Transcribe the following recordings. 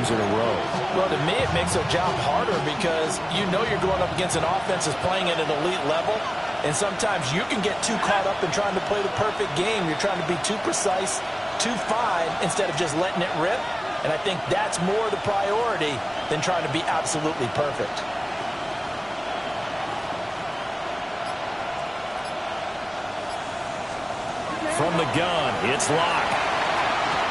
games in a row. Well, to me, it makes their job harder because you know you're going up against an offense that's playing at an elite level, and sometimes you can get too caught up in trying to play the perfect game. You're trying to be too precise, too fine, instead of just letting it rip. And I think that's more the priority than trying to be absolutely perfect. From the gun, it's Locke.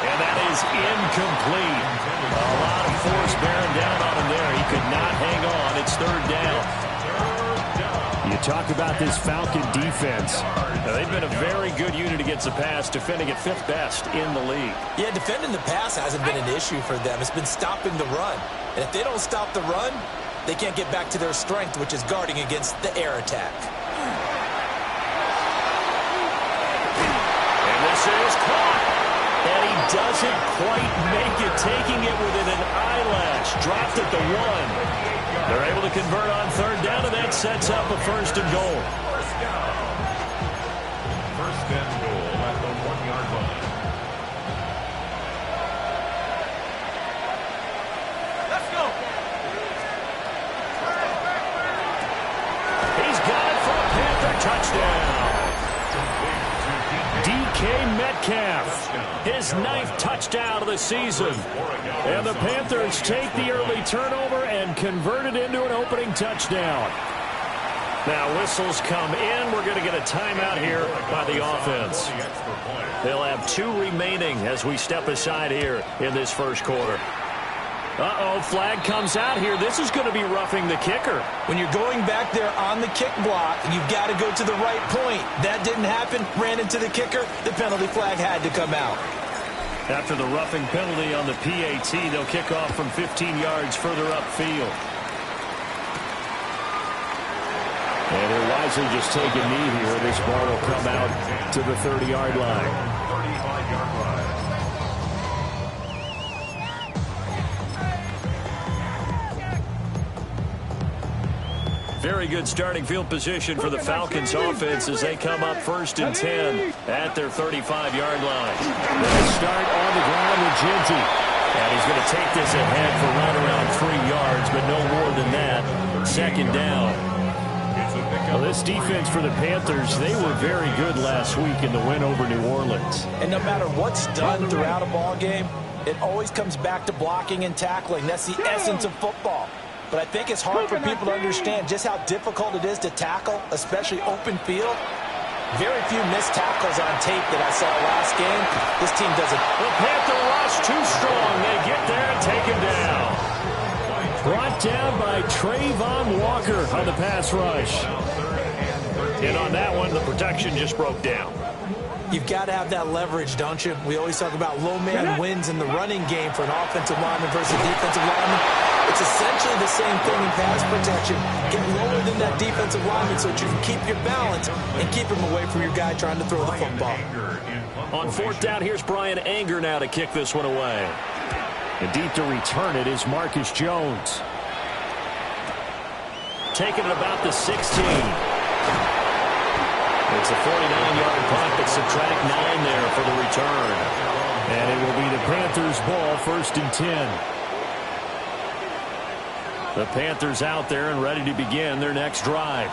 And that is incomplete. A lot of force bearing down on him there. He could not hang on. It's third down. You talk about this Falcon defense. Now, they've been a very good unit against the pass, defending at 5th best in the league. Yeah, defending the pass hasn't been an issue for them. It's been stopping the run. And if they don't stop the run, they can't get back to their strength, which is guarding against the air attack. And this is caught. And he doesn't quite make it, taking it within an eyelash. Dropped at the 1. They're able to convert on third down, and that sets up a 1st and goal. First and goal at the 1-yard line. Let's go. He's got it for a Panther touchdown. DK Metcalf, his 9th touchdown of the season. And the Panthers take the early turnover and convert it into an opening touchdown. Now whistles come in. We're going to get a timeout here by the offense. They'll have 2 remaining as we step aside here in this first quarter. Uh-oh, flag comes out here. This is going to be roughing the kicker. When you're going back there on the kick block, you've got to go to the right point. That didn't happen. Ran into the kicker. The penalty flag had to come out. After the roughing penalty on the PAT, they'll kick off from 15 yards further upfield. And he'll wisely just take a knee here. This ball will come out to the 30-yard line. 35-yard line. Very good starting field position for the Falcons offense as they come up 1st and 10 at their 35-yard line. They'll start on the ground with Ginty. And he's going to take this ahead for right around 3 yards, but no more than that. 2nd down. Well, this defense for the Panthers, they were very good last week in the win over New Orleans. And no matter what's done throughout a ball game, it always comes back to blocking and tackling. That's the essence of football. But I think it's hard for people to understand just how difficult it is to tackle, especially open field. Very few missed tackles on tape that I saw last game. This team doesn't. The Panther rush too strong. They get there and take him down. Brought down by Trayvon Walker on the pass rush. And on that one, the protection just broke down. You've got to have that leverage, don't you? We always talk about low man wins in the running game for an offensive lineman versus a defensive lineman. It's essentially the same thing in pass protection. Get lower than that defensive lineman so that you can keep your balance and keep him away from your guy trying to throw the football. On 4th down, here's Brian Anger now to kick this one away. And deep to return it is Marcus Jones. Taking it about the 16. It's a 49-yard punt, but subtract 9 there for the return. And it will be the Panthers' ball, 1st and 10. The Panthers out there and ready to begin their next drive.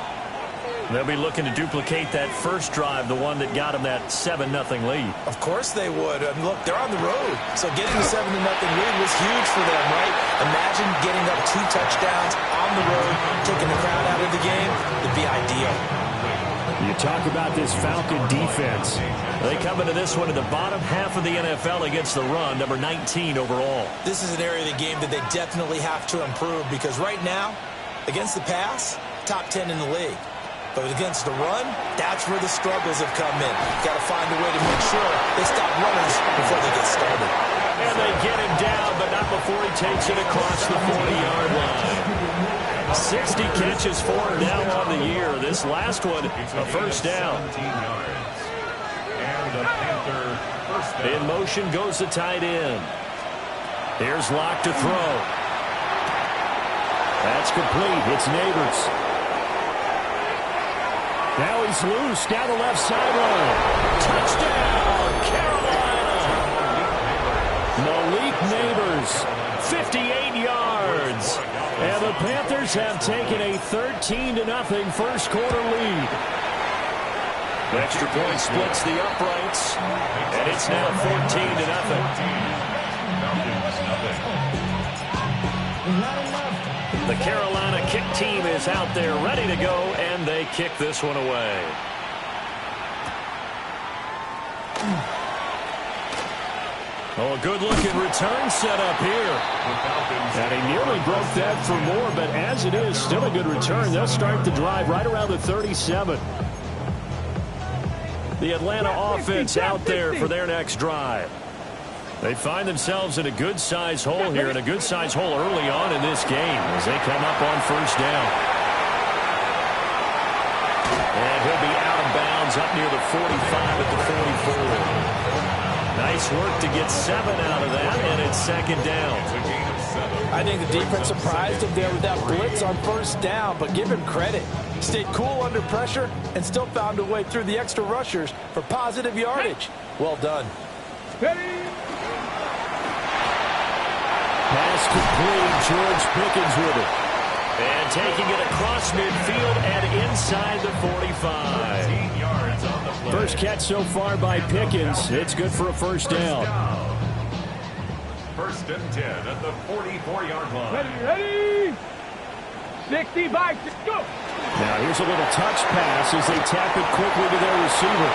They'll be looking to duplicate that first drive, the one that got them that 7-0 lead. Of course they would. I mean, look, they're on the road. So getting the 7-0 lead was huge for them, right? Imagine getting up 2 touchdowns on the road, taking the crowd out of the game. It'd be ideal. You talk about this Falcon defense. They come into this one in the bottom half of the NFL against the run, number 19 overall. This is an area of the game that they definitely have to improve because right now, against the pass, top 10 in the league. But against the run, that's where the struggles have come in. Got to find a way to make sure they stop runners before they get started. And they get him down, but not before he takes it across the 40-yard line. 60 catches for him now on the year. This last one, a first down. In motion goes the tight end. Here's Locke to throw. That's complete. It's Neighbors. Now he's loose down the left sideline. Touchdown, Carolina! Malik Neighbors scores. 58 yards. And the Panthers have taken a 13-0 first quarter lead. The extra point splits the uprights, and it's now 14-0. The Carolina kick team is out there ready to go, and they kick this one away. Oh, a good-looking return set up here. And he nearly broke that for more, but as it is, still a good return. They'll start the drive right around the 37. The Atlanta offense out there for their next drive. They find themselves in a good-sized hole here, and a good-sized hole early on in this game as they come up on first down. And he'll be out of bounds up near the 45 at the 44. Nice work to get 7 out of that, and it's second down. I think the defense surprised him there with that blitz on first down, but give him credit. Stayed cool under pressure and still found a way through the extra rushers for positive yardage. Well done. Pass complete. George Pickens with it. And taking it across midfield and inside the 45. First catch so far by Pickens. It's good for a first down. First and 10 at the 44-yard line. Ready? 65, go! Now here's a little touch pass as they tap it quickly to their receiver.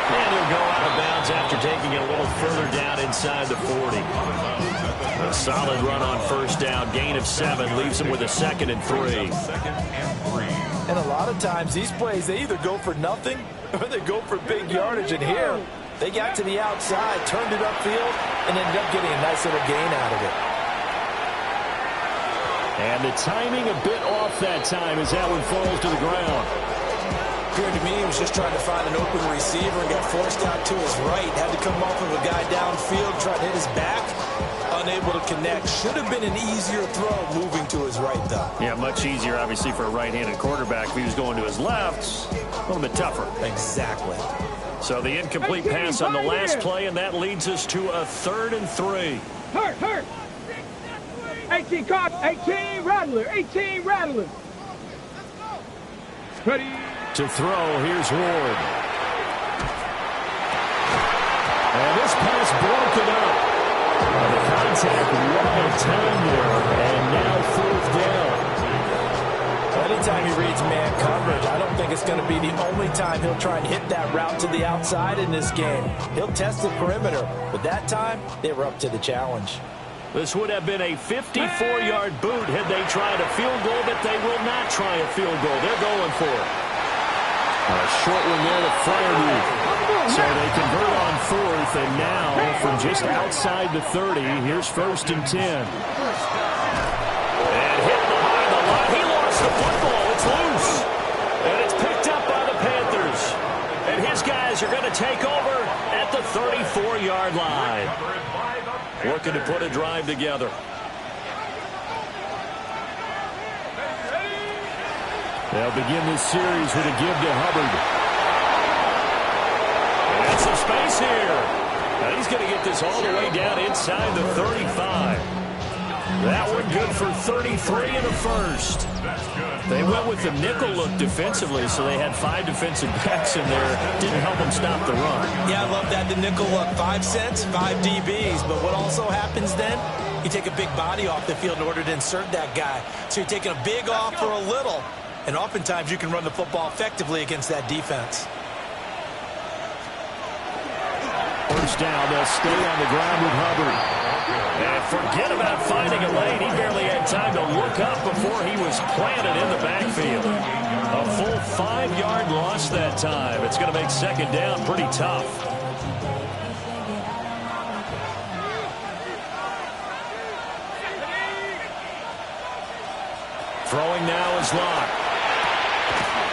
And he'll go out of bounds after taking it a little further down inside the 40. A solid run on first down. Gain of 7 leaves him with a 2nd and 3. And a lot of times these plays, they either go for nothing or they go for big yardage. And here, they got to the outside, turned it upfield, and ended up getting a nice little gain out of it. And the timing a bit off that time as that one falls to the ground. Appeared to me he was just trying to find an open receiver and got forced out to his right. Had to come off of a guy downfield, try to hit his back. Unable to connect. Should have been an easier throw moving to his right, though. Yeah, much easier, obviously, for a right-handed quarterback. If he was going to his left, a little bit tougher. Exactly. So the incomplete pass on the last play, and that leads us to a 3rd and 3. Hurt. 18 cop, 18 rattler, 18 rattler. Ready? To throw, here's Ward. And this pass broken up. The contact right on time there, and now 4th down. Anytime he reads man coverage, I don't think it's going to be the only time he'll try and hit that route to the outside in this game. He'll test the perimeter, but that time, they were up to the challenge. This would have been a 54-yard boot had they tried a field goal, but they will not try a field goal. They're going for it. A short one there to Freiermuth. So they convert on 4th, and now from just outside the 30, here's 1st and 10. And hit behind the line. He lost the football. It's loose. And it's picked up by the Panthers. And his guys are going to take over at the 34-yard line. Looking to put a drive together. They'll begin this series with a give to Hubbard. And some space here. Now he's going to get this all the way down inside the 35. That one good for 33 in the first. They went with the nickel look defensively, so they had 5 defensive backs in there. Didn't help them stop the run. Yeah, I love that, the nickel look. 5 cents, 5 DBs. But what also happens then, you take a big body off the field in order to insert that guy. So you're taking a big off for a little. And oftentimes you can run the football effectively against that defense. First down, they'll stay on the ground with Hubbard. And forget about finding a lane. He barely had time to look up before he was planted in the backfield. A full 5-yard loss that time. It's going to make second down pretty tough. Throwing now is Locke.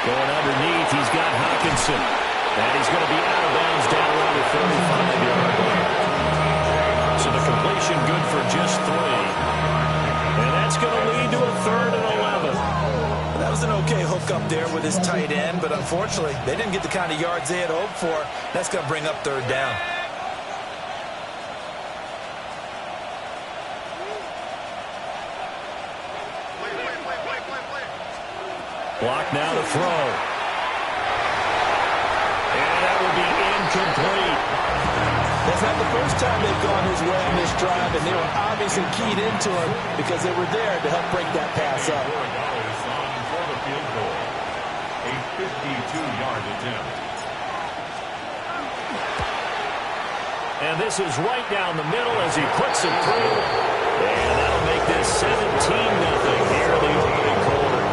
Going underneath, he's got Hockenson. And he's going to be out of bounds down around the 35-yard line. So the completion good for just 3. And that's going to lead to a 3rd and 11. That was an okay hook up there with his tight end, but unfortunately, they didn't get the kind of yards they had hoped for. That's going to bring up 3rd down. Block now to throw. And that would be incomplete. That's not the first time they've gone his way on this drive, and they were obviously keyed into him because they were there to help break that pass up. For the field goal. A 52-yard attempt. And this is right down the middle as he puts it through. And that'll make this 17-0 here in the opening quarter.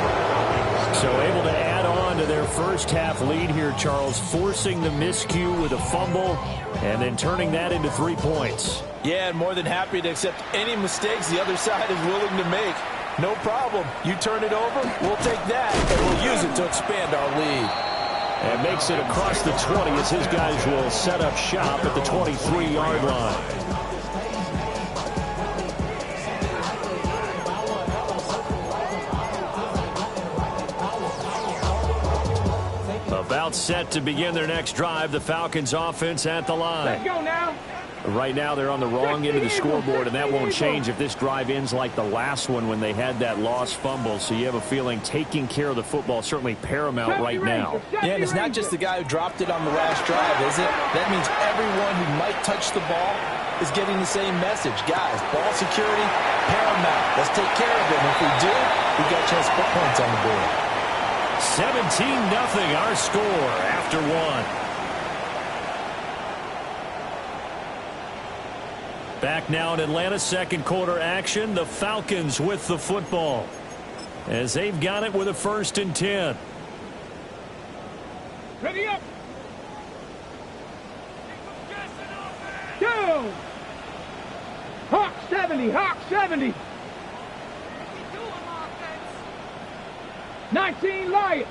So able to add on to their first half lead here, Charles, forcing the miscue with a fumble and then turning that into 3 points. Yeah, and more than happy to accept any mistakes the other side is willing to make. No problem. You turn it over, we'll take that, and we'll use it to expand our lead. And makes it across the 20 as his guys will set up shop at the 23-yard line. About set to begin their next drive, the Falcons offense at the line. Let's go now. Right now they're on the wrong end of the scoreboard, and that won't change if this drive ends like the last one when they had that lost fumble. So you have a feeling taking care of the football is certainly paramount right now. Yeah, and it's not just the guy who dropped it on the last drive, is it? That means everyone who might touch the ball is getting the same message. Guys, ball security, paramount. Let's take care of it. And if we do, we've got a chance to put points on the board. 17-0 our score after one. Back now in Atlanta's second quarter action. The Falcons with the football as they've got it with a 1st and 10. Ready up. Go. Hawk 70. Hawk 70. 19 Lions.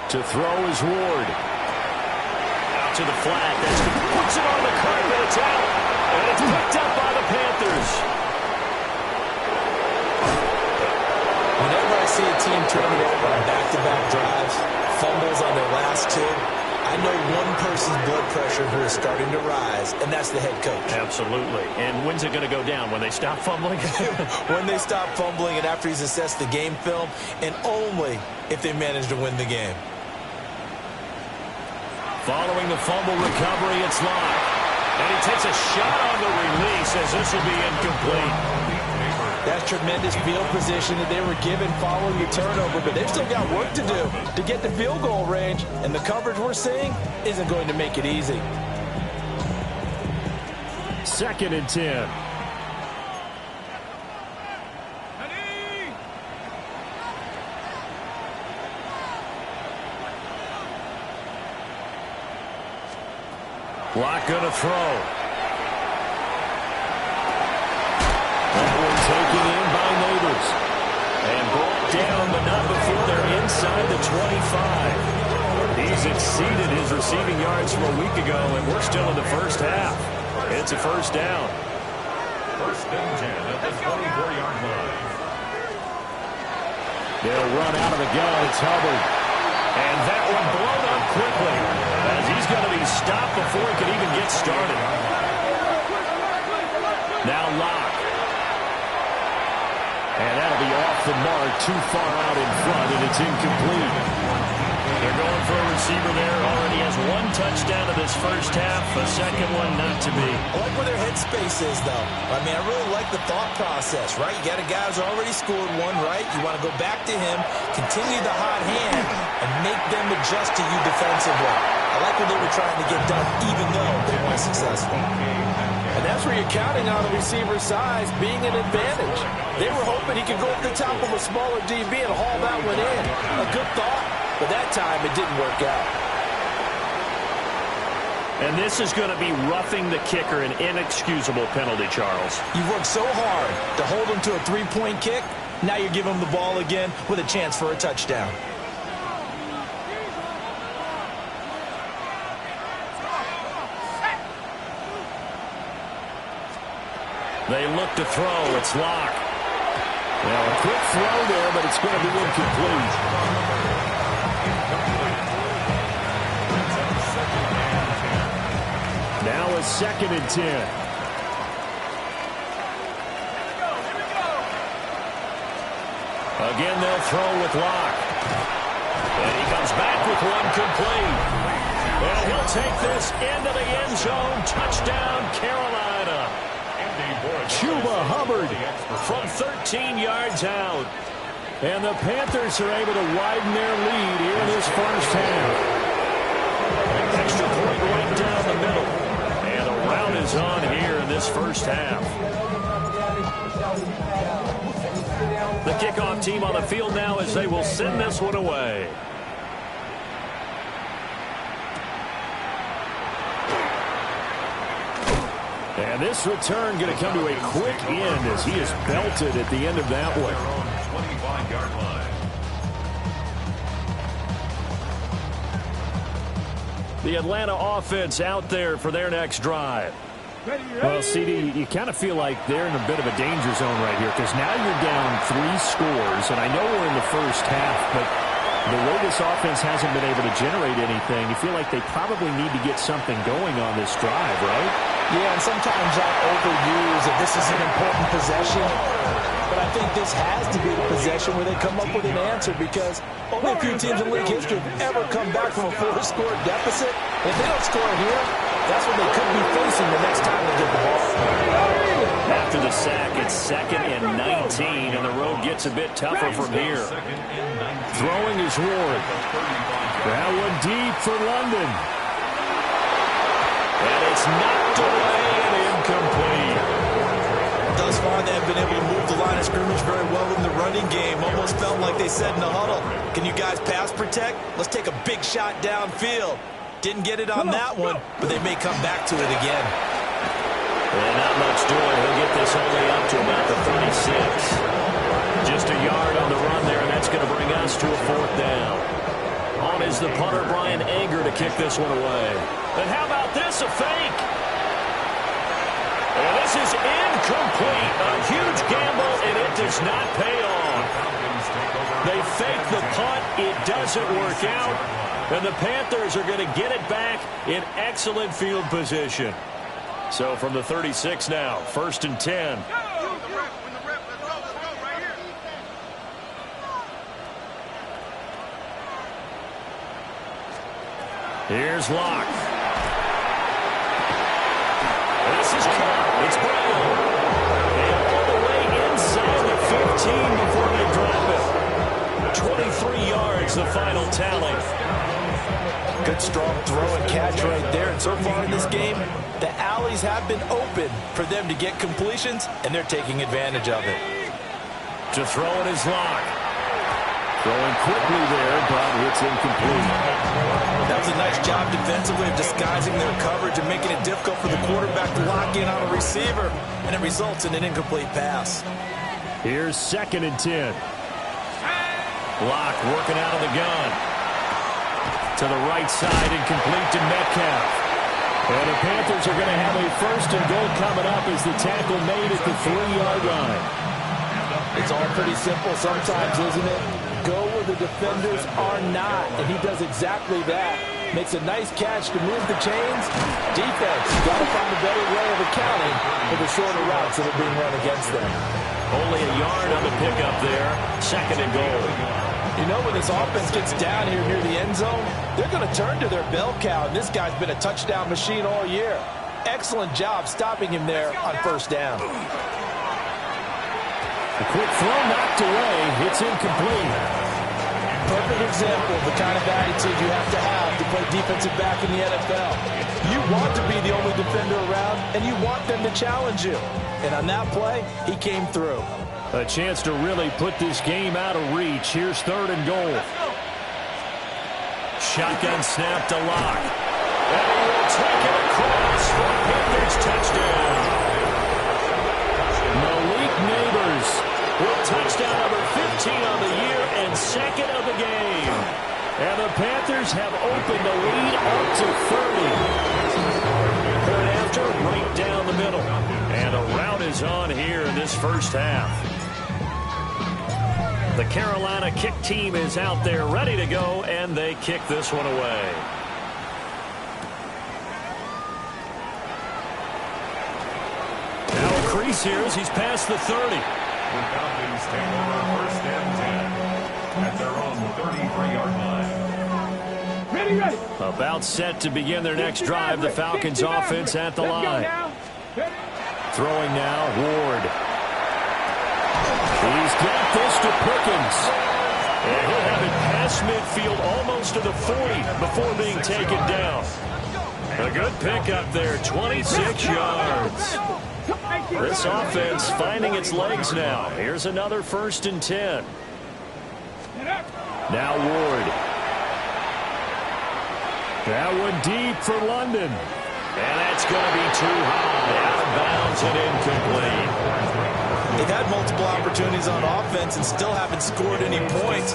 To throw is Ward. Out to the flat. Puts it on the carpet. It's out. And it's picked up by the Panthers. Whenever I see a team turn it over on back-to-back drives, fumbles on their last two, I know one person's blood pressure who is starting to rise, and that's the head coach. Absolutely. And when's it going to go down? When they stop fumbling? When they stop fumbling and after he's assessed the game film, and only if they manage to win the game. Following the fumble recovery, it's locked. And he takes a shot on the release as this will be incomplete. That's tremendous field position that they were given following the turnover, but they've still got work to do to get the field goal range, and the coverage we're seeing isn't going to make it easy. 2nd and 10. Block gonna throw. That one taken in by Neighbors. And brought down, but not before they're inside the 25. He's exceeded his receiving yards from a week ago, and we're still in the first half. It's a 1st down. 1st and 10 at the 24-yard line. They'll run out of the gun. It's Hubbard. And that one blown up quickly as he's going to be stopped before he can even get started. Now Locke. And that'll be off the mark, too far out in front, and it's incomplete. They're going for a receiver there. Already has 1 touchdown in this first half. A second one not to be. I like where their headspace is, though. I mean, I really like the thought process, right? You got a guy who's already scored one, right? You want to go back to him, continue the hot hand, and make them adjust to you defensively. I like what they were trying to get done, even though they weren't successful. And that's where you're counting on a receiver's size being an advantage. They were hoping he could go up the top of a smaller DB and haul that one in. A good thought, but that time it didn't work out. And this is going to be roughing the kicker, an inexcusable penalty, Charles. You've worked so hard to hold him to a 3-point kick. Now you give him the ball again with a chance for a touchdown. They look to throw. It's Locke. Well, a quick throw there, but it's going to be incomplete. Now a 2nd and 10. Again, they'll throw with Locke. And he comes back with one complete. And he'll take this into the end zone. Touchdown, Carolina. Chuba Hubbard from 13 yards out. And the Panthers are able to widen their lead here in this first half. Extra point right down the middle. And a rout is on here in this first half. The kickoff team on the field now as they will send this one away. And this return going to come to a quick end as he is belted at the end of that one. 25-yard line. The Atlanta offense out there for their next drive. Well, CD, you kind of feel like they're in a bit of a danger zone right here because now you're down 3 scores, and I know we're in the first half, but the way this offense hasn't been able to generate anything, you feel like they probably need to get something going on this drive, right? Yeah, and sometimes I overuse that this is an important possession, but I think this has to be the possession where they come up with an answer because only a few teams in league history have ever come back from a 4-score deficit. If they don't score here, that's what they could be facing the next time they get the ball. After the sack, it's 2nd and 19, and the road gets a bit tougher from here. Throwing is Ward. That one deep for London. And it's knocked away and incomplete. Thus far, they have been able to move the line of scrimmage very well in the running game. Almost felt like they said in the huddle, can you guys pass protect? Let's take a big shot downfield. Didn't get it on that one, but they may come back to it again. And not much doing. He'll get this only up to about the 36. Just a yard on the run there, and that's going to bring us to a 4th down. On is the punter, Brian Anger, to kick this one away. And how about this, a fake? And this is incomplete. A huge gamble, and it does not pay off. They fake the punt. It doesn't work out. And the Panthers are going to get it back in excellent field position. So from the 36 now, 1st and 10. Here's Locke. This is caught. It's Brown. And all the way inside the 15 before they drop it. 23 yards, the final tally. Good strong throw and catch right there. And so far in this game, the alleys have been open for them to get completions, and they're taking advantage of it. To throw it is Locke. Throwing quickly there, but it's incomplete. That was a nice job defensively of disguising their coverage and making it difficult for the quarterback to lock in on a receiver, and it results in an incomplete pass. Here's 2nd and 10. Locke working out of the gun. To the right side and complete to Metcalf. And the Panthers are going to have a 1st and goal coming up as the tackle made at the 3-yard line. It's all pretty simple sometimes, isn't it? Go where the defenders are not, and he does exactly that. Makes a nice catch to move the chains. Defense, got to find a better way of accounting for the shorter routes that are being run against them. Only a yard on the pickup there. 2nd and goal. You know, when this offense gets down here near the end zone, they're going to turn to their bell cow, and this guy's been a touchdown machine all year. Excellent job stopping him there on 1st down. A quick throw knocked away. It's incomplete. Perfect example of the kind of attitude you have to play defensive back in the NFL. You want to be the only defender around, and you want them to challenge you. And on that play, he came through. A chance to really put this game out of reach. Here's 3rd and goal. Shotgun snap to Locke. And he will take it across for a Panthers touchdown. Malik Neighbors with touchdown number 15 on the year and 2nd of the game. And the Panthers have opened the lead up to 30. Third after, right down the middle. And a rout is on here in this first half. The Carolina kick team is out there ready to go, and they kick this one away. Now a crease here as he's past the 30. The Falcons take over first and 10 at their own 33-yard line. Ready, ready. About set to begin their next drive. The Falcons offense at the line. Throwing now, Ward. He's got this to Pickens. And he'll have it past midfield almost to the 40 before being taken down. A good pickup there, 26 yards. This offense finding its legs now. Here's another 1st and 10. Now Ward. That one deep for London. And that's going to be too high. Out of bounds and incomplete. They've had multiple opportunities on offense and still haven't scored any points.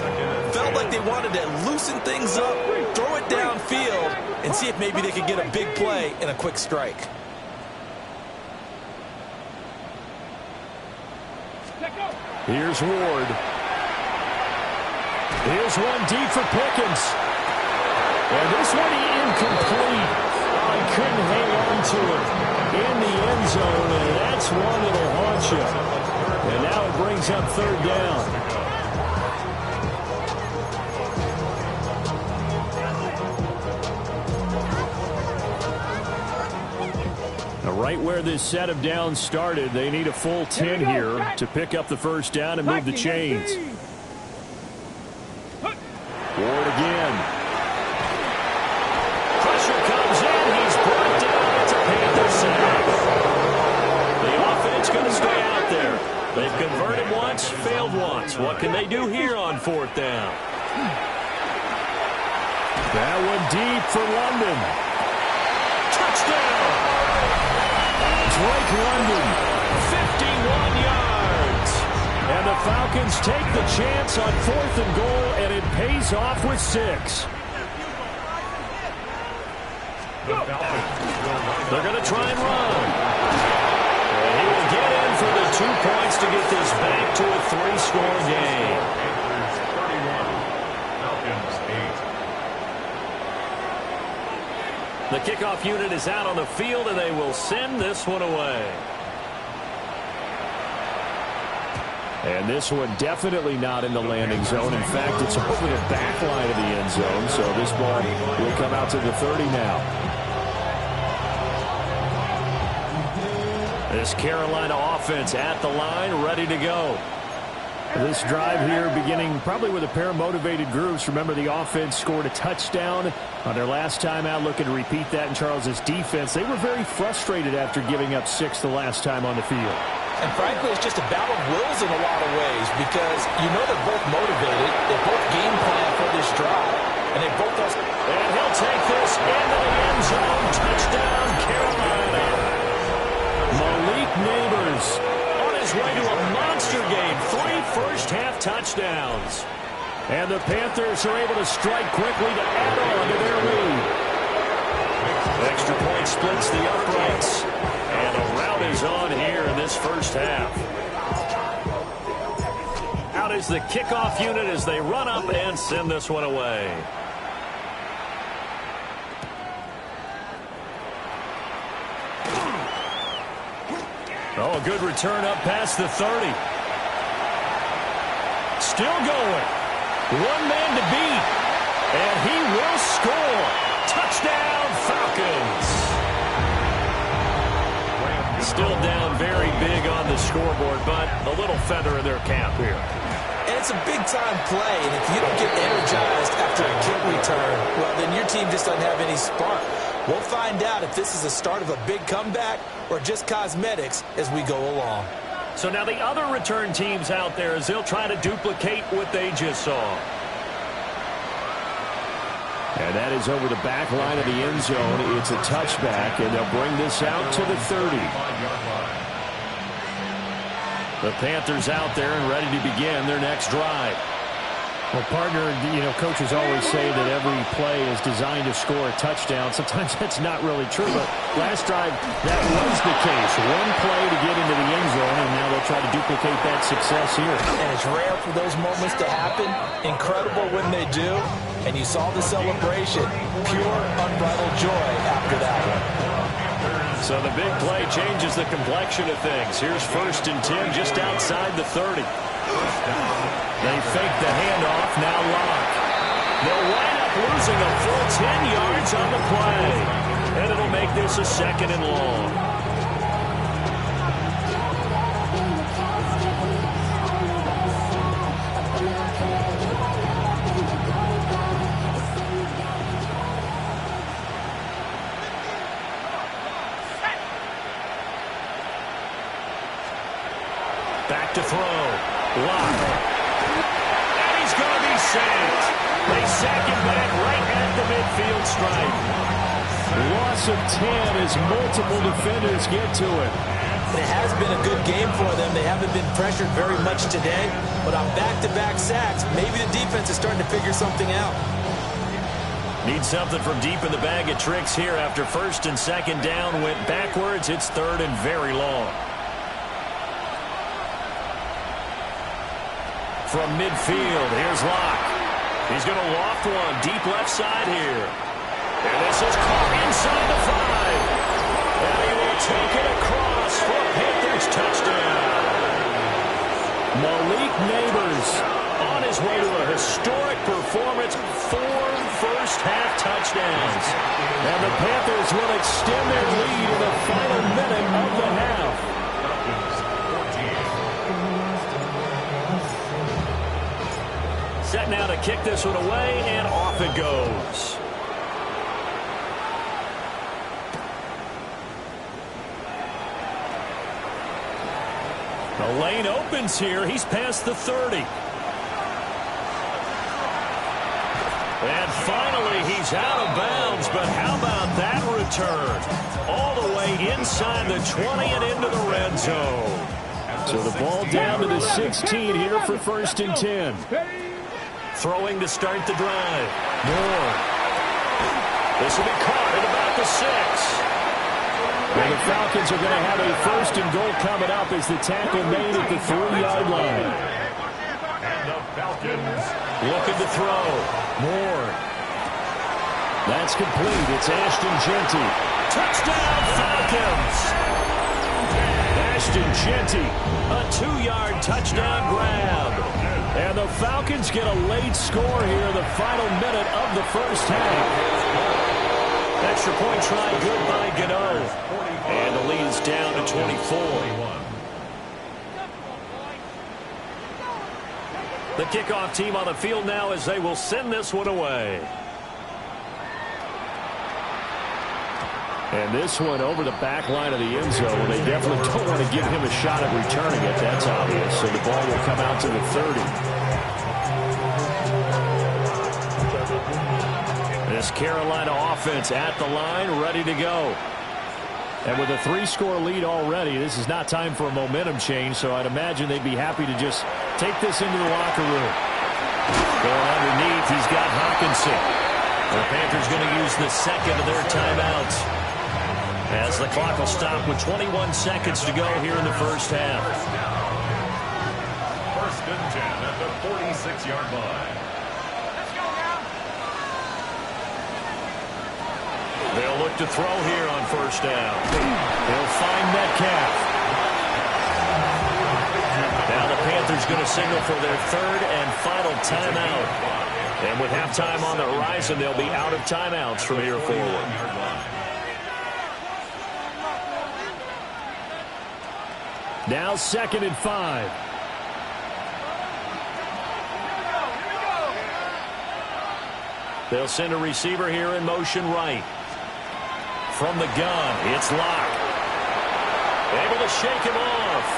Felt like they wanted to loosen things up, throw it downfield, and see if maybe they could get a big play and a quick strike. Here's Ward. Here's one deep for Pickens. And this one incomplete. Oh, he couldn't hang on to it in the end zone, and that's one that'll haunt you. And now it brings up 3rd down. Now, right where this set of downs started, they need a full 10 here to pick up the 1st down and move the chains. Ward again. Pressure comes in. He's brought down. It's a Panther sack. The offense going to stay out there. They've converted once, failed once. What can they do here on 4th down? That one deep for London. Touchdown! Drake London, 51 yards. And the Falcons take the chance on 4th and goal, and it pays off with 6. They're going to try and run. He will get in for the 2 points to get this back to a 3-score game. The kickoff unit is out on the field, and they will send this one away. And this one definitely not in the landing zone. In fact, it's over the back line of the end zone, so this ball will come out to the 30 now. This Carolina offense at the line, ready to go. This drive here beginning probably with a pair of motivated groups. Remember, the offense scored a touchdown on their last time out. Looking to repeat that in Charles's defense. They were very frustrated after giving up 6 the last time on the field. And frankly, it's just a battle of wills in a lot of ways because you know they're both motivated. They both game plan for this drive. And they both have... And he'll take this into the end zone. Touchdown, Carolina. Malik Neighbors on his way to a monster game. 3 first-half touchdowns. And the Panthers are able to strike quickly to add on to their lead. Extra point splits the uprights. And a rout is on here in this first half. Out is the kickoff unit as they run up and send this one away. Oh, a good return up past the 30. Still going. One man to beat. And he will score. Touchdown, Falcons. Still down very big on the scoreboard, but a little feather in their cap here. And it's a big-time play, and if you don't get energized after a kick return, well, then your team just doesn't have any spark. We'll find out if this is the start of a big comeback or just cosmetics as we go along. So now the other return teams out there as they'll try to duplicate what they just saw. And that is over the back line of the end zone. It's a touchback, and they'll bring this out to the 30. The Panthers out there and ready to begin their next drive. Well, partner, you know, coaches always say that every play is designed to score a touchdown. Sometimes that's not really true, but last drive, that was the case. One play to get into the end zone, and now they'll try to duplicate that success here. And it's rare for those moments to happen. Incredible when they do. And you saw the celebration. Pure, unbridled joy after that one. So the big play changes the complexion of things. Here's 1st and 10 just outside the 30. They fake the handoff, now Locke. They'll wind up losing a full 10 yards on the play. And it'll make this a 2nd and long. Back to throw. Locke. And he's going to be sacked. They sack him back right at the midfield stripe. Loss of 10 as multiple defenders get to it. It has been a good game for them. They haven't been pressured very much today, but on back-to-back sacks, maybe the defense is starting to figure something out. Need something from deep in the bag of tricks here after 1st and 2nd down. Went backwards. It's 3rd and very long. From midfield, here's Locke. He's going to loft one deep left side here. And this is caught inside the 5. And he will take it across for a Panthers touchdown. Malik Neighbors On his way to a historic performance, 4 first-half touchdowns. And the Panthers will extend their lead in the final minute of the half. Set now to kick this one away, and off it goes. The lane opens here. He's past the 30. And finally, he's out of bounds, but how about that return? All the way inside the 20 and into the red zone. So the ball down to the 16 here for 1st and 10. Throwing to start the drive. Moore. This will be caught at about the 6. And the Falcons are going to have a 1st and goal coming up as the tackle made at the 3-yard line. And the Falcons looking to throw. Moore. That's complete. It's Ashton Jeanty. Touchdown Falcons. Ashton Jeanty. A 2-yard touchdown grab. And the Falcons get a late score here in the final minute of the 1st half. Extra point try good by Gano. And the lead is down to 24. The kickoff team on the field now as they will send this one away. And this one over the back line of the end zone. They definitely don't want to give him a shot at returning it. That's obvious. So the ball will come out to the 30. This Carolina offense at the line, ready to go. And with a 3-score lead already, this is not time for a momentum change, so I'd imagine they'd be happy to just take this into the locker room. Going underneath, he's got Hawkinson. The Panthers going to use the 2nd of their timeouts. As the clock will stop with 21 seconds to go here in the 1st half. 1st and 10 at the 46-yard line. They'll look to throw here on 1st down. He'll find Metcalf. Now the Panthers going to signal for their 3rd and final timeout. And with halftime on the horizon, they'll be out of timeouts from here forward. Now 2nd and 5. They'll send a receiver here in motion right. From the gun, it's Locke. Able to shake him off.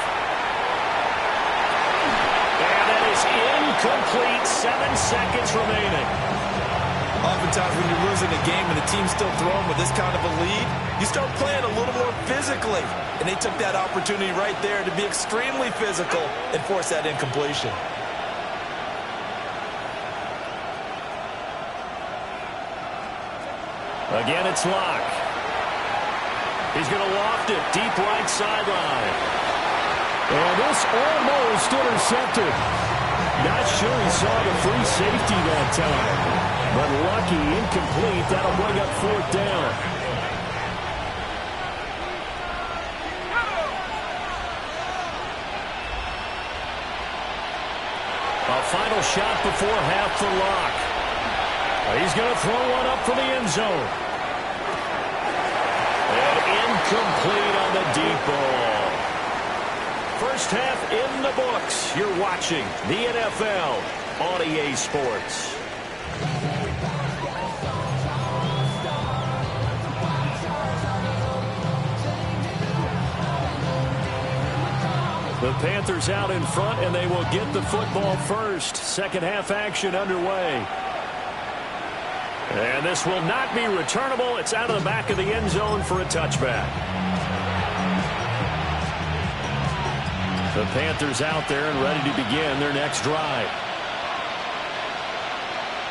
And that is incomplete. 7 seconds remaining. Oftentimes when you're losing a game and the team's still throwing with this kind of a lead, you start playing a little more physically. And they took that opportunity right there to be extremely physical and force that incompletion. Again, it's Locke. He's going to loft it deep right sideline. And this almost intercepted. Not sure he saw the free safety that time. But lucky, incomplete. That'll bring up 4th down. final shot before half for Locke. He's going to throw one up for the end zone. And incomplete on the deep ball. First half in the books. You're watching the NFL on EA Sports. The Panthers out in front, and they will get the football first. Second half action underway. And this will not be returnable. It's out of the back of the end zone for a touchback. The Panthers out there and ready to begin their next drive.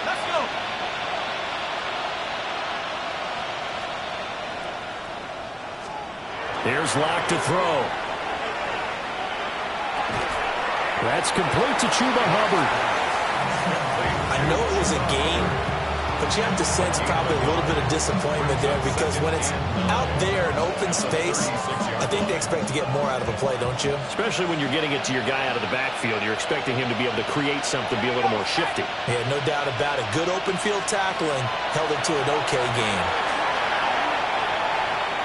Let's go. Here's Locke to throw. That's complete to Chuba Hubbard. I know it was a game, but you have to sense probably a little bit of disappointment there because when it's out there in open space, I think they expect to get more out of a play, don't you? Especially when you're getting it to your guy out of the backfield. You're expecting him to be able to create something, be a little more shifty. Yeah, no doubt about it. Good open field tackling held it to an okay game.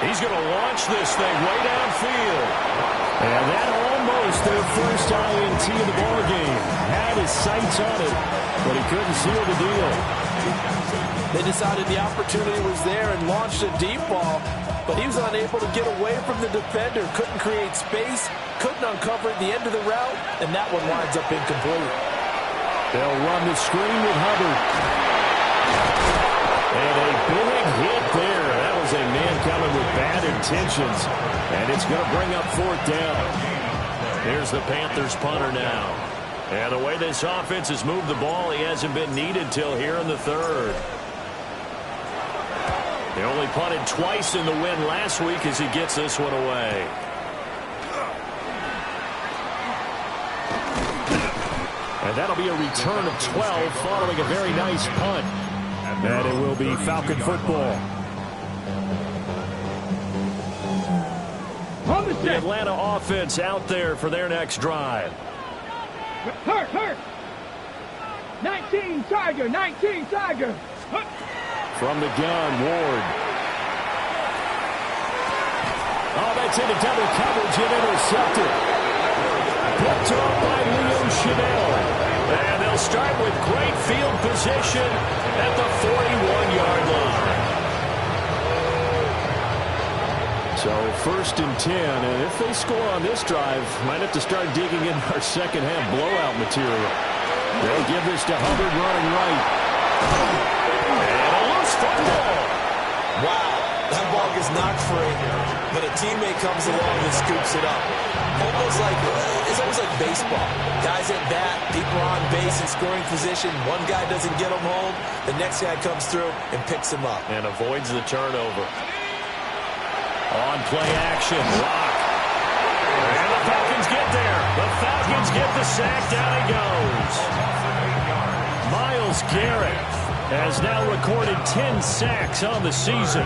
He's going to launch this thing way downfield. And that almost their first INT of the ballgame. Had his sights on it, but he couldn't seal the deal. They decided the opportunity was there and launched a deep ball, but he was unable to get away from the defender. Couldn't create space, couldn't uncover at the end of the route, and that one winds up incomplete. They'll run the screen with Hubbard. And a big hit there. That was a man coming with bad intentions. And it's going to bring up fourth down. Here's the Panthers punter now. And the way this offense has moved the ball, he hasn't been needed till here in the third. He only punted twice in the win last week as he gets this one away. And that'll be a return of 12 following a very nice punt. And it will be Falcon football. The Atlanta offense out there for their next drive. Hurt. 19 Tiger, 19 Tiger. From the gun, Ward. Oh, that's into double coverage and intercepted. Picked off by Leo Chanel. And they'll start with great field position at the 41-yard line. So first and 10, and if they score on this drive, might have to start digging in our second half blowout material. They'll give this to Hubbard running right. And a loose football. Wow, that ball gets knocked free, but a teammate comes along and scoops it up. It's almost like baseball. Guys at bat, people are on base in scoring position. One guy doesn't get him home, the next guy comes through and picks him up. And avoids the turnover. On play action, Locke. And the Falcons get there. The Falcons get the sack. Down he goes. Myles Garrett has now recorded 10 sacks on the season.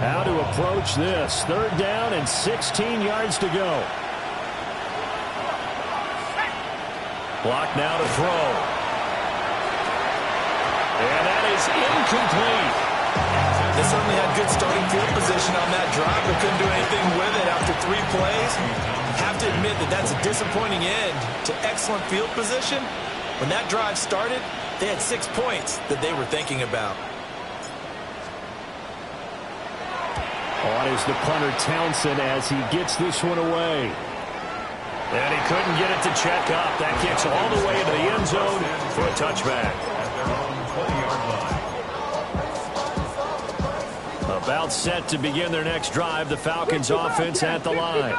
How to approach this? Third down and 16 yards to go. Locke now to throw. And that is incomplete. They certainly had good starting field position on that drive, but couldn't do anything with it after 3 plays. Have to admit that that's a disappointing end to excellent field position. When that drive started, they had 6 points that they were thinking about. On is the punter Townsend as he gets this one away. And he couldn't get it to check up. That kicks all the way into the end zone for a touchback. About set to begin their next drive. The Falcons offense at the line.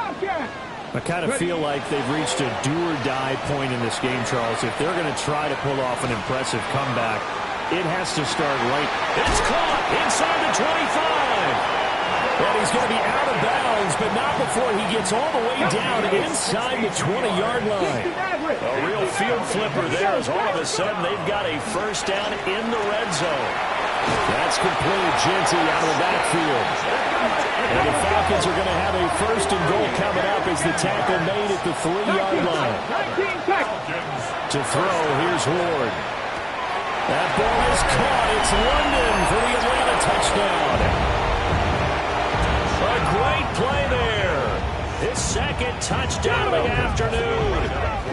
I kind of feel like they've reached a do-or-die point in this game, Charles. If they're going to try to pull off an impressive comeback, it has to start right. It's caught inside the 25. And he's going to be out of bounds, but not before he gets all the way down inside the 20-yard line. A real field flipper there as all of a sudden they've got a first down in the red zone. That's complete. Genty out of the backfield. And the Falcons are going to have a first and goal coming up as the tackle made at the 3-yard line. To throw, here's Ward. That ball is caught. It's London for the Atlanta touchdown. A great play there. His second touchdown of the afternoon.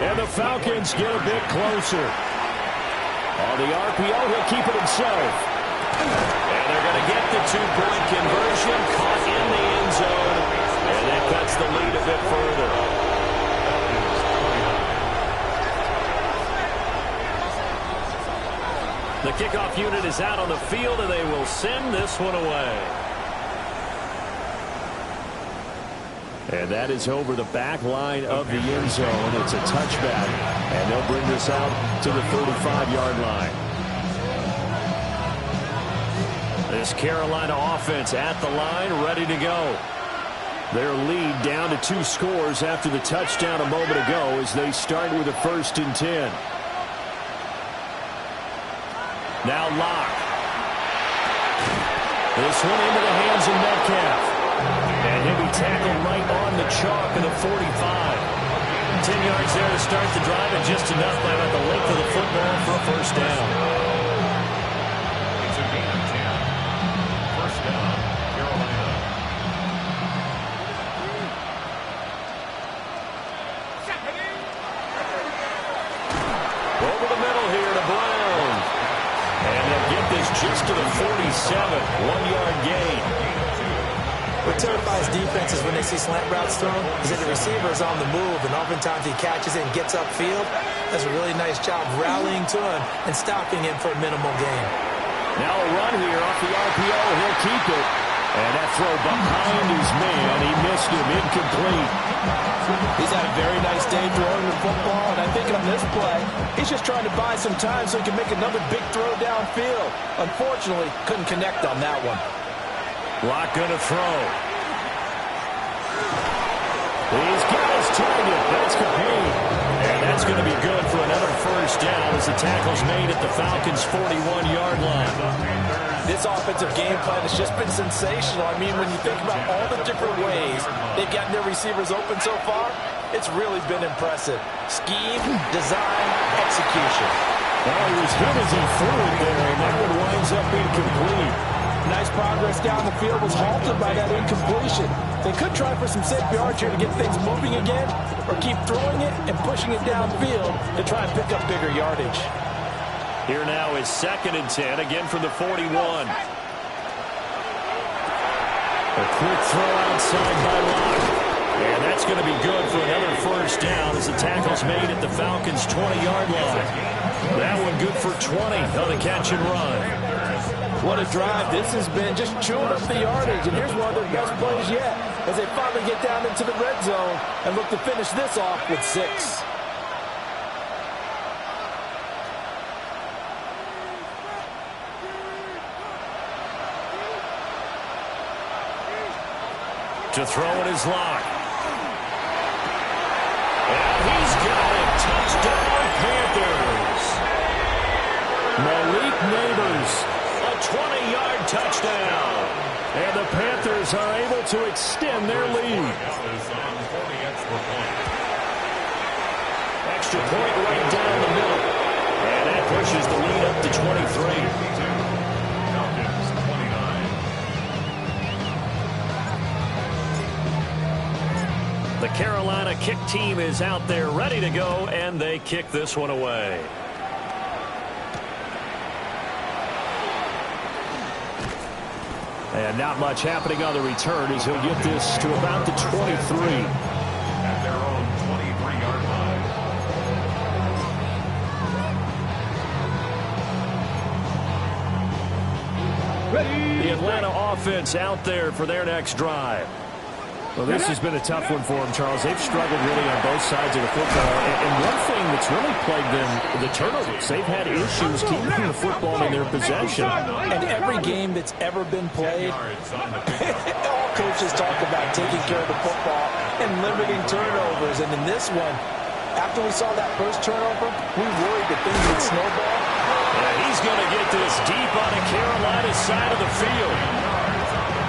And the Falcons get a bit closer. On the RPO, he'll keep it himself. And they're going to get the two-point conversion. Caught in the end zone. And that cuts the lead a bit further. The kickoff unit is out on the field, and they will send this one away. And that is over the back line of the end zone. It's a touchback, and they'll bring this out to the 35-yard line. This Carolina offense at the line, ready to go. Their lead down to 2 scores after the touchdown a moment ago as they start with a 1st and 10. Now Locke. This one into the hands of Metcalf. And he'll be tackled right on the chalk of the 45. 10 yards there to start the drive, and just enough by about the length of the football for a 1st down. It's a gain of 10. 1st down, Carolina. Over the middle here to Brown. And they'll get this just to the 47. 1-yard gain. What terrifies defenses when they see slant routes thrown is that the receiver is on the move, and oftentimes he catches it and gets upfield. Does a really nice job rallying to him and stopping him for a minimal gain. Now a run here off the RPO. He'll keep it. And that throw behind his man. He missed him. Incomplete. He's had a very nice day throwing the football, and I think on this play, he's just trying to buy some time so he can make another big throw downfield. Unfortunately, couldn't connect on that one. Locke gonna throw. He's got his target. That's Capane. And that's going to be good for another 1st down as the tackle's made at the Falcons' 41-yard line. This offensive game plan has just been sensational. I mean, when you think about all the different ways they've gotten their receivers open so far, it's really been impressive. Scheme, design, execution. Well, he was hit as he threw it there, and that one winds up incomplete. Nice progress down the field was halted by that incompletion. They could try for some safe yards here to get things moving again, or keep throwing it and pushing it downfield to try and pick up bigger yardage. Here now is 2nd and 10, again from the 41. A quick throw outside by Locke. And that's going to be good for another 1st down as the tackle's made at the Falcons' 20-yard line. That one good for 20 on the catch and run. What a drive this has been, just chewing up the yardage. And here's one of their best plays yet as they finally get down into the red zone and look to finish this off with 6. To throw it is Locke. And he's got it. Touchdown, Panthers. Malik Neighbors, a 20-yard touchdown. And the Panthers are able to extend their lead. Extra point right down the middle. And that pushes the lead up to 23. The Carolina kick team is out there ready to go, and they kick this one away. And not much happening on the return as he'll get this to about the 23. At their own 23-yard line. Ready. The Atlanta offense out there for their next drive. Well, this has been a tough one for them, Charles. They've struggled really on both sides of the football. And one thing that's really plagued them, the turnovers. They've had issues keeping the football in their possession. And every game that's ever been played, all coaches talk about taking care of the football and limiting turnovers. And in this one, after we saw that first turnover, we worried that things would snowball. And he's going to get this deep on the Carolina side of the field.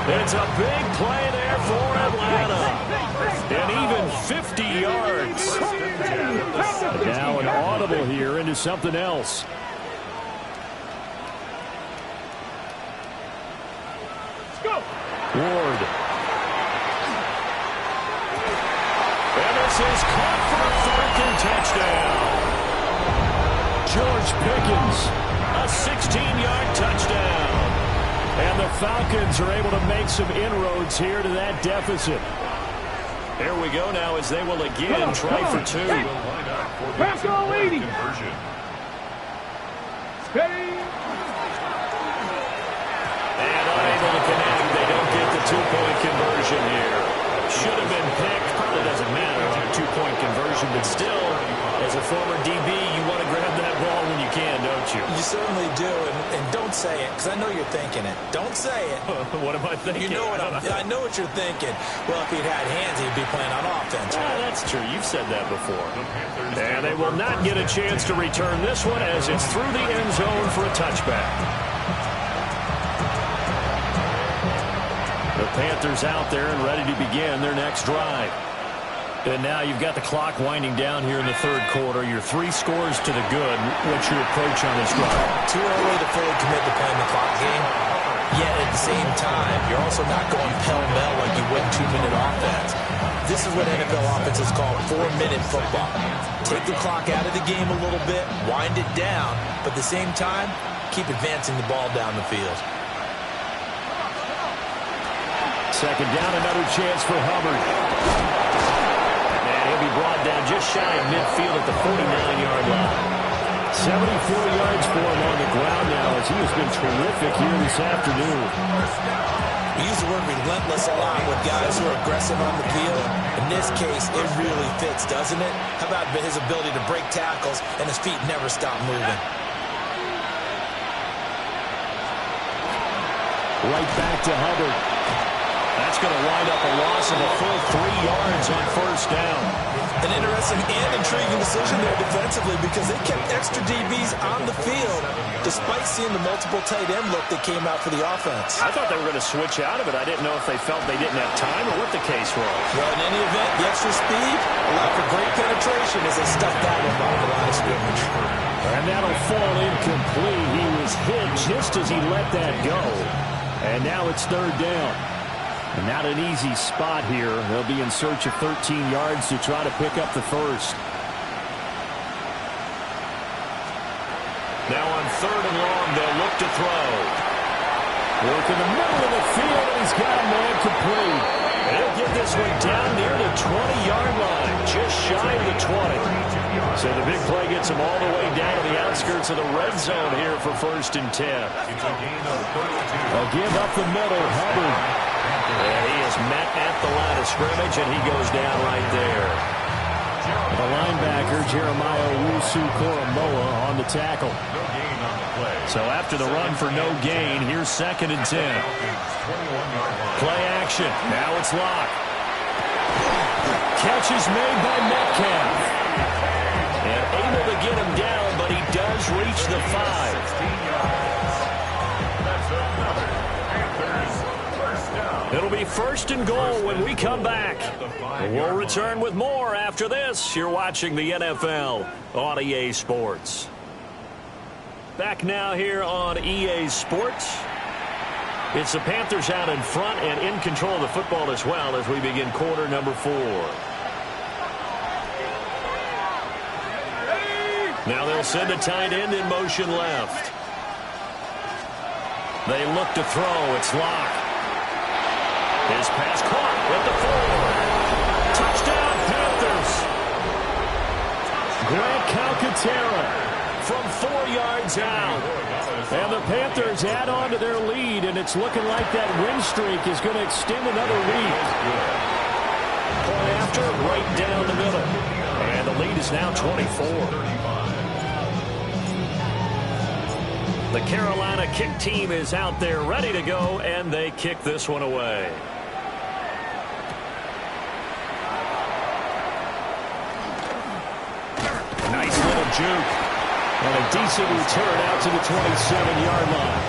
It's a big play there for Atlanta. And even 50 yards. Now an audible audible here into something else. Let's go. Ward. And this is caught for a 4th and touchdown. George Pickens, a 16-yard touchdown. And the Falcons are able to make some inroads here to that deficit. Here we go now as they will again try for 2. Pass all 80. Steady. And unable to connect. They don't get the 2-point conversion here. Should have been picked. Probably doesn't matter on a 2-point conversion, but still, as a former DB, you want to grab that ball when you can, don't you? You certainly do, and don't say it, because I know you're thinking it. Don't say it. What am I thinking? You know what I know what you're thinking. Well, if he'd had hands, he'd be playing on offense. Ah, that's true. You've said that before. And they will not get a chance to return this one as it's through the end zone for a touchback. The Panthers out there and ready to begin their next drive. And now you've got the clock winding down here in the 3rd quarter. You're 3 scores to the good. What's your approach on this drive? Too early to fully commit to playing the clock game. Yet at the same time, you're also not going pell-mell like you would in 2-minute offense. This is what NFL offenses call 4-minute football. Take the clock out of the game a little bit, wind it down, but at the same time, keep advancing the ball down the field. 2nd down, another chance for Hubbard. And he'll be brought down just shy of midfield at the 49-yard line. 74 yards for him on the ground now as he has been terrific here this afternoon. We use the word relentless a lot with guys who are aggressive on the field. In this case, it really fits, doesn't it? How about his ability to break tackles and his feet never stop moving? Right back to Hubbard. That's going to wind up a loss of a full 3 yards on 1st down. An interesting and intriguing decision there defensively because they kept extra DBs on the field despite seeing the multiple tight end look that came out for the offense. I thought they were going to switch out of it. I didn't know if they felt they didn't have time or what the case was. Well, in any event, the extra speed allowed for great penetration as they stuffed that one by the line of scrimmage. And that'll fall incomplete. He was hit just as he let that go. And now it's 3rd down. And not an easy spot here. They'll be in search of 13 yards to try to pick up the 1st. Now on 3rd and long, they'll look to throw. Work in the middle of the field, and he's got a man complete. He'll get this one down near the 20-yard line, just shy of the 20. So the big play gets him all the way down to the outskirts of the red zone here for 1st and 10. They'll give up the middle, Hubbard. And he is met at the line of scrimmage, and he goes down right there. The linebacker, Jeremiah Owusu-Koramoah, on the tackle. So after the run for no gain, here's 2nd and 10. Play action. Now it's locked. Catch is made by Metcalf. And able to get him down, but he does reach the 5. It'll be 1st and goal when we come back. We'll return with more after this. You're watching the NFL on EA Sports. Back now here on EA Sports. It's the Panthers out in front and in control of the football as well as we begin quarter number 4. Now they'll send a tight end in motion left. They look to throw. It's locked. His pass caught at the 4. Touchdown, Panthers. Grant Calcaterra from 4 yards out. And the Panthers add on to their lead, and it's looking like that win streak is going to extend another week. Point after, right down the middle. And the lead is now 24. The Carolina kick team is out there ready to go, and they kick this one away. Nice little juke. And a decent return out to the 27-yard line.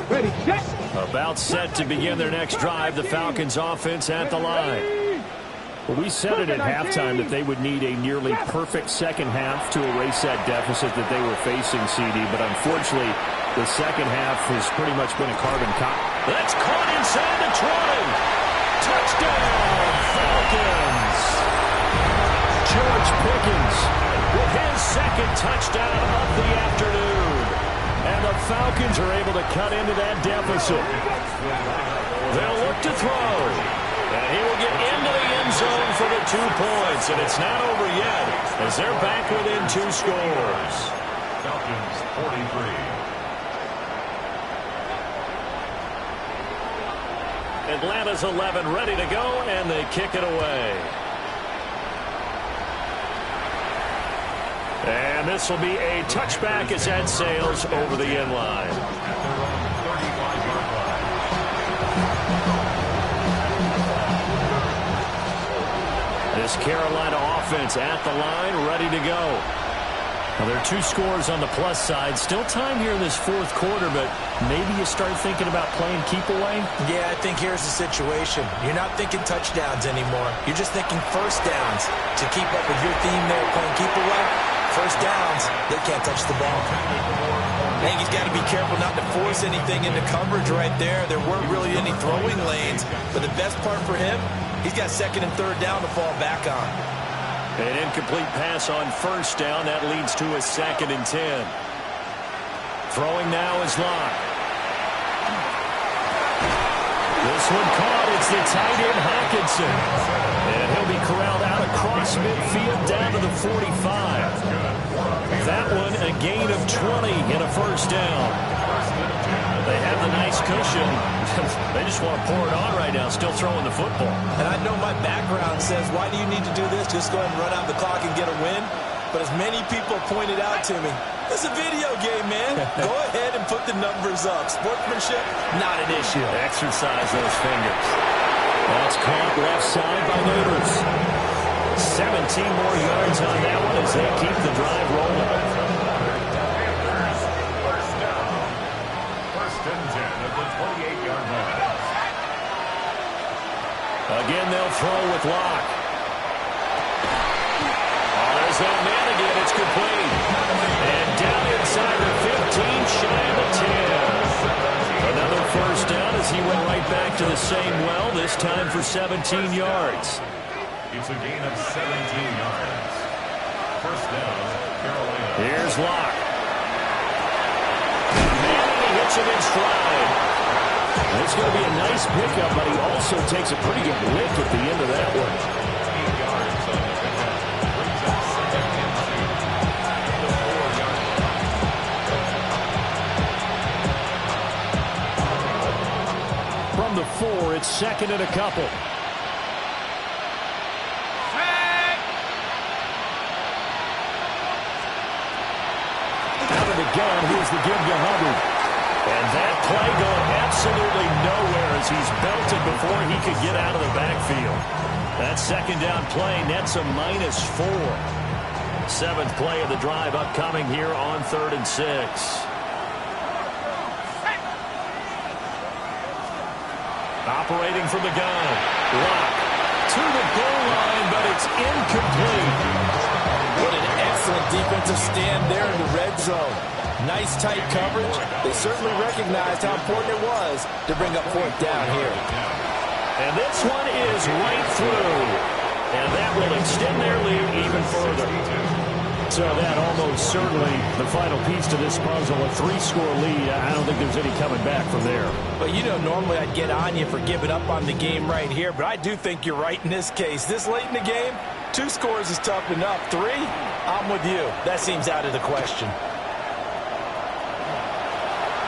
Ready, set. A About set to begin their next drive. The Falcons offense at the line. Well, we said it at halftime that they would need a nearly perfect second half to erase that deficit that they were facing, CD. But unfortunately, the second half has pretty much been a carbon copy. That's caught inside the 20. Touchdown, Falcons. George Pickens with his second touchdown of the afternoon. And the Falcons are able to cut into that deficit. They'll look to throw. And he will get into the end zone for the 2 points. And it's not over yet as they're back within 2 scores. Falcons 43. Atlanta's 11 ready to go, and they kick it away. And this will be a touchback as that sails over the end line. At their own 35-yard line. This Carolina offense at the line, ready to go. Well, there are 2 scores on the plus side. Still time here in this 4th quarter, but maybe you start thinking about playing keep away? Yeah, I think here's the situation. You're not thinking touchdowns anymore. You're just thinking first downs. To keep up with your theme there, playing keep away, first downs, they can't touch the ball. I think he's got to be careful not to force anything into coverage right there. There weren't really any throwing lanes, but the best part for him, he's got 2nd and 3rd down to fall back on. An incomplete pass on first down. That leads to a 2nd and 10. Throwing now is Locke. This one caught. It's the tight end Hockenson. And he'll be corralled out across midfield down to the 45. That one a gain of 20 in a first down. They have the nice cushion. They just want to pour it on right now, still throwing the football. And I know my background says, why do you need to do this? Just go ahead and run out the clock and get a win. But as many people pointed out to me, it's a video game, man. Go ahead and put the numbers up. Sportsmanship, not an issue. Exercise those fingers. That's caught left side by Neighbors. 17 more yards on that one as they keep the drive rolling. First and 10 at the 28-yard line. Again, they'll throw with Locke. Oh, there's that man again. It's complete. And down inside the 15, shy of the 10. Another first down as he went right back to the same well, this time for 17 yards. It's a gain of 17 yards. First down, Carolina. Here's Locke. And he hits him in stride. It's going to be a nice pickup, but he also takes a pretty good lick at the end of that one. 8 yards on the pickup. Brings up 2nd and 2. The 4-yard line. From the 4, it's 2nd and a couple. Out of the gun, here's the give to Hubbard. And that play going absolutely nowhere as he's belted before he could get out of the backfield. That 2nd down play nets a -4. 7th play of the drive upcoming here on 3rd and 6. Operating from the gun. Locke to the goal line, but it's incomplete. What an excellent defensive stand there in the red zone. Nice tight coverage. They certainly recognized how important it was to bring up 4th down here. And this one is right through. And that will extend their lead even further. So that almost certainly the final piece to this puzzle, a 3-score lead. I don't think there's any coming back from there. But you know, normally I'd get on you for giving up on the game right here, but I do think you're right in this case. This late in the game, 2 scores is tough enough. 3, I'm with you. That seems out of the question.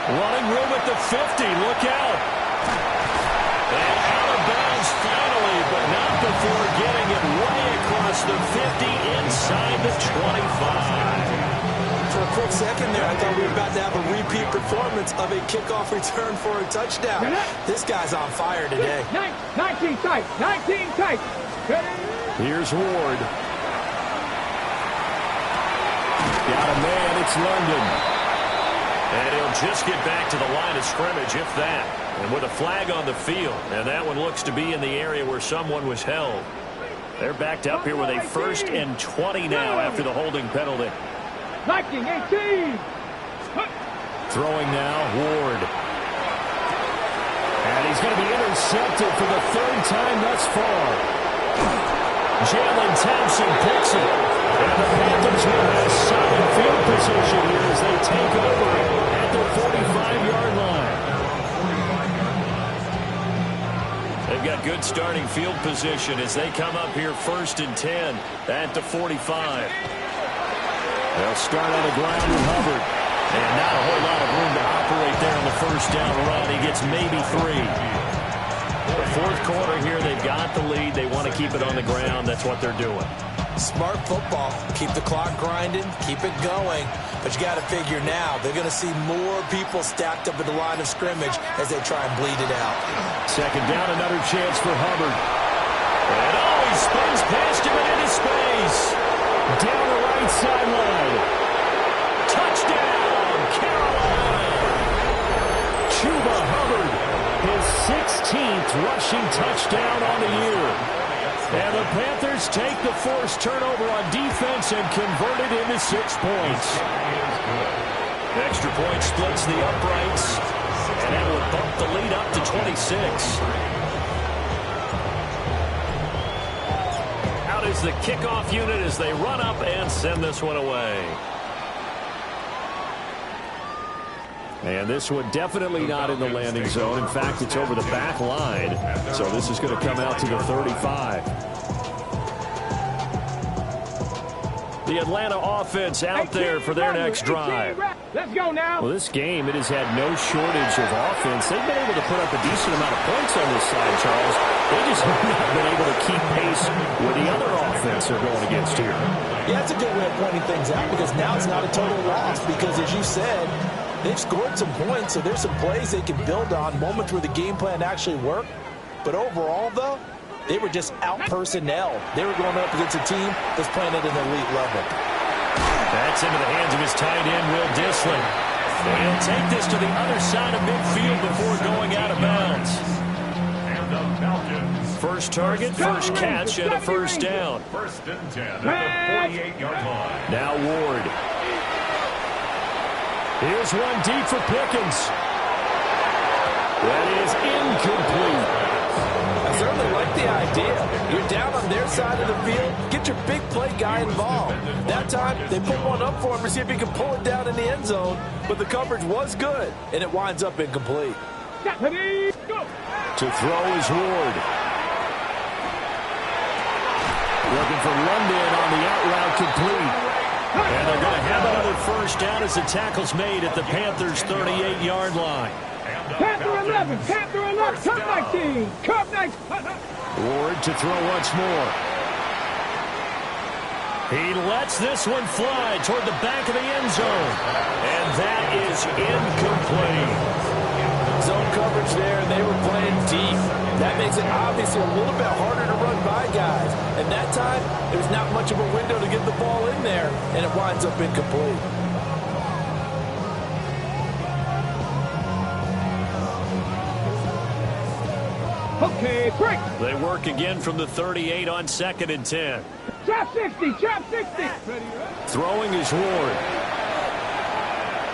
Running room at the 50. Look out. And out of bounds finally, but not before getting it way across the 50 inside the 25. For a quick second there, I thought we were about to have a repeat performance of a kickoff return for a touchdown. This guy's on fire today. 19 tight. 19 tight. Here's Ward. Got a man. It's London. And he'll just get back to the line of scrimmage, if that. And with a flag on the field, and that one looks to be in the area where someone was held. They're backed up here with a 1st and 20 now after the holding penalty. 19-18. Throwing now, Ward. And he's going to be intercepted for the 3rd time thus far. Jalen Thompson picks it. And the Panthers will have solid field position here as they take over at their 45-yard line. They've got good starting field position as they come up here 1st and 10 at the 45. They'll start on the ground with Hubbard. And not a whole lot of room to operate there on the 1st down run. He gets maybe 3. The 4th quarter here, they've got the lead. They want to keep it on the ground. That's what they're doing. Smart football. Keep the clock grinding. Keep it going. But you got to figure now, they're going to see more people stacked up at the line of scrimmage as they try and bleed it out. 2nd down, another chance for Hubbard. And he spins past him and into space. Down the right sideline. Touchdown, Carolina. Chuba Hubbard, his 16th rushing touchdown on the year. And the Panthers take the forced turnover on defense and convert it into 6 points. Extra point splits the uprights, and that will bump the lead up to 26. Out is the kickoff unit as they run up and send this one away. And this one definitely not in the landing zone. In fact, it's over the back line. So this is going to come out to the 35. The Atlanta offense out there for their next drive. Let's go now. Well, this game, it has had no shortage of offense. They've been able to put up a decent amount of points on this side, Charles. They just have not been able to keep pace with the other offense they're going against here. Yeah, that's a good way of pointing things out because now it's not a total loss because, as you said, they've scored some points, so there's some plays they can build on, moments where the game plan actually worked. But overall, though, they were just out personnel. They were going up against a team that's playing at an elite level. That's into the hands of his tight end, Will Dissly. And he'll take this to the other side of midfield before going out of bounds. And the Falcons. First target, first catch, and a 1st down. 1st and 10 at the 48-yard line. Now Ward. Here's one deep for Pickens. That is incomplete. I certainly like the idea. You're down on their side of the field. Get your big play guy involved. That time, they put one up for him to see if he can pull it down in the end zone. But the coverage was good, and it winds up incomplete. To throw is Ward. Looking for London on the out route complete. And they're going to have another 1st down as the tackle's made at the Panthers' 38-yard line. Panther 11, Panther 11, Cup 19, Cup 19. Ward to throw once more. He lets this one fly toward the back of the end zone. And that is incomplete. Zone coverage there, and they were playing deep. That makes it obviously a little bit harder to run by guys. And that time, there was not much of a window to get the ball in there, and it winds up incomplete. Okay, break. They work again from the 38 on 2nd and 10. Chop 60, chop 60. Throwing is Ward.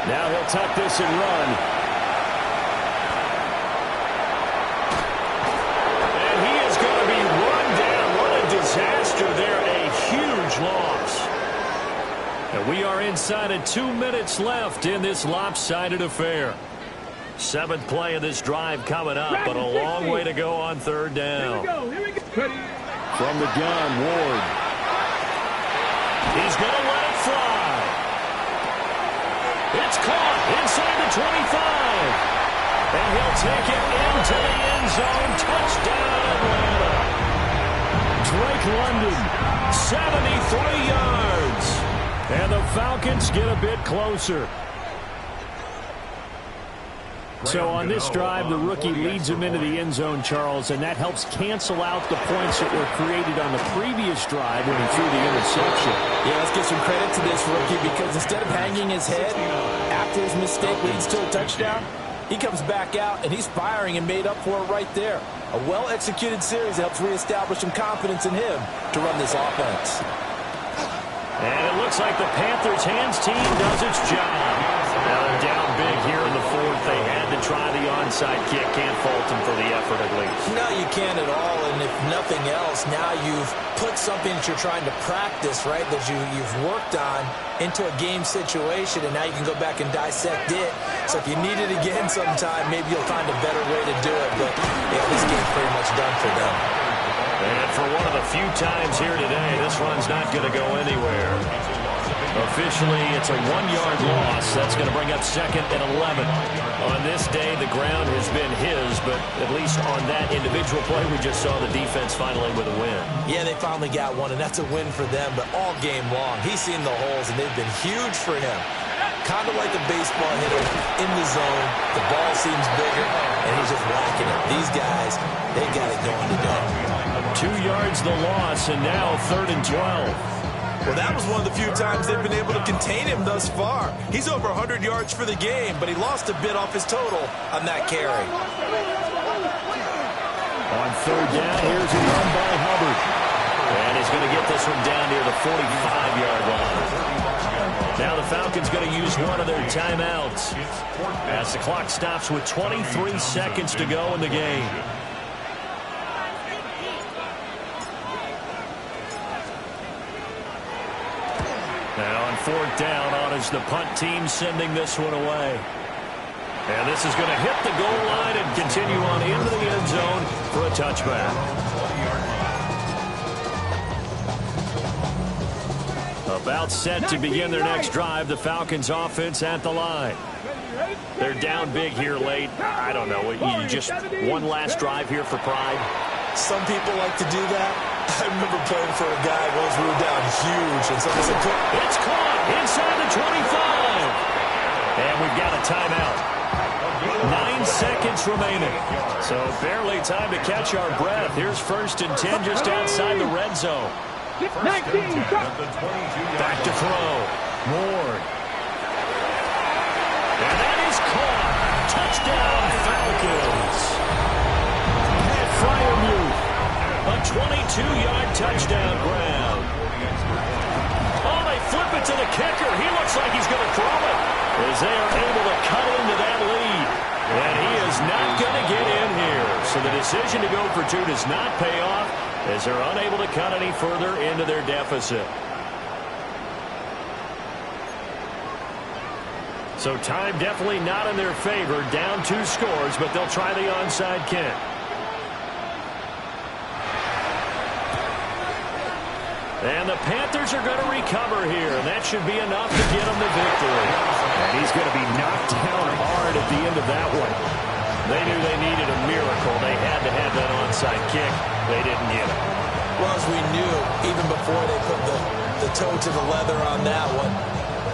Now he'll tuck this and run. And he is going to be run down. What a disaster there. A huge loss. And we are inside of 2 minutes left in this lopsided affair. 7th play of this drive coming up, but a long way to go on 3rd down. Here we go. From the gun, Ward. He's going to let it fly. It's caught inside the 25. And he'll take it into the end zone. Touchdown, Atlanta. Drake London, 73 yards. and the Falcons get a bit closer. So on this drive, the rookie leads him into the end zone, Charles, and that helps cancel out the points that were created on the previous drive when he threw the interception. Yeah, let's give some credit to this rookie because instead of hanging his head after his mistake leads to a touchdown, He comes back out, and he's firing and made up for it right there. A well-executed series helps reestablish some confidence in him to run this offense. And it looks like the Panthers' hands team does its job. Now they're down big here in the fourth. They had to try the onside kick. Can't fault them for the effort, at least. No, you can't at all. And if nothing else, now you've put something that you're trying to practice, right, that you've worked on into a game situation, and now you can go back and dissect it. So if you need it again sometime, maybe you'll find a better way to do it. But, yeah, this game's pretty much done for them. And for one of the few times here today, this run's not going to go anywhere. Officially, it's a 1-yard loss. That's going to bring up 2nd and 11. On this day, the ground has been his, but at least on that individual play, we just saw the defense finally with a win. Yeah, they finally got one, and that's a win for them. But all game long, he's seen the holes, and they've been huge for him. Kind of like a baseball hitter in the zone. The ball seems bigger, and he's just whacking it. These guys, they got it going today. 2 yards the loss, and now 3rd and 12. Well, that was one of the few times they've been able to contain him thus far. He's over 100 yards for the game, but he lost a bit off his total on that carry. On 3rd down, here's a run by Hubbard. And he's going to get this one down near the 45-yard line. Now the Falcons going to use one of their timeouts as the clock stops with 23 seconds to go in the game. Now on 4th down, on is the punt team sending this one away. And this is going to hit the goal line and continue on into the end zone for a touchback. About set to begin their next drive, the Falcons offense at the line. They're down big here late. I don't know. You just one last drive here for pride. Some people like to do that. I remember playing for a guy once we were down huge, and someone said, it's caught inside the 25. And we've got a timeout. 9 seconds remaining. So barely time to catch our breath. Here's 1st and 10 just outside the red zone. 19, back to throw. Ward. And that is caught. Touchdown, Falcons. Pat Fryermuth. A 22-yard touchdown grab. Oh, they flip it to the kicker. He looks like he's going to throw it as they are able to cut into that lead. And he is not going to get in here. So the decision to go for 2 does not pay off as they're unable to cut any further into their deficit. So time definitely not in their favor. Down 2 scores, but they'll try the onside kick. And the Panthers are going to recover here, and that should be enough to get them the victory. And he's going to be knocked down hard at the end of that one. They knew they needed a miracle. They had to have that onside kick. They didn't get it. well, as we knew, even before they put the toe to the leather on that one,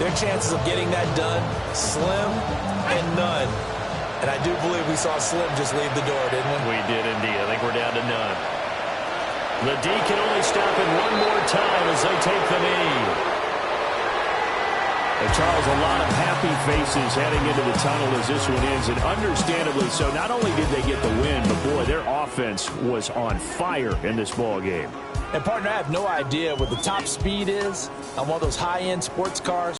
their chances of getting that done, slim and none. And I do believe we saw Slim just leave the door, didn't we? We did indeed. I think we're down to none. The D can only stop it one more time as they take the knee. And Charles, a lot of happy faces heading into the tunnel as this one ends, and understandably so. Not only did they get the win, but boy, their offense was on fire in this ball game. And partner, I have no idea what the top speed is on one of those high-end sports cars.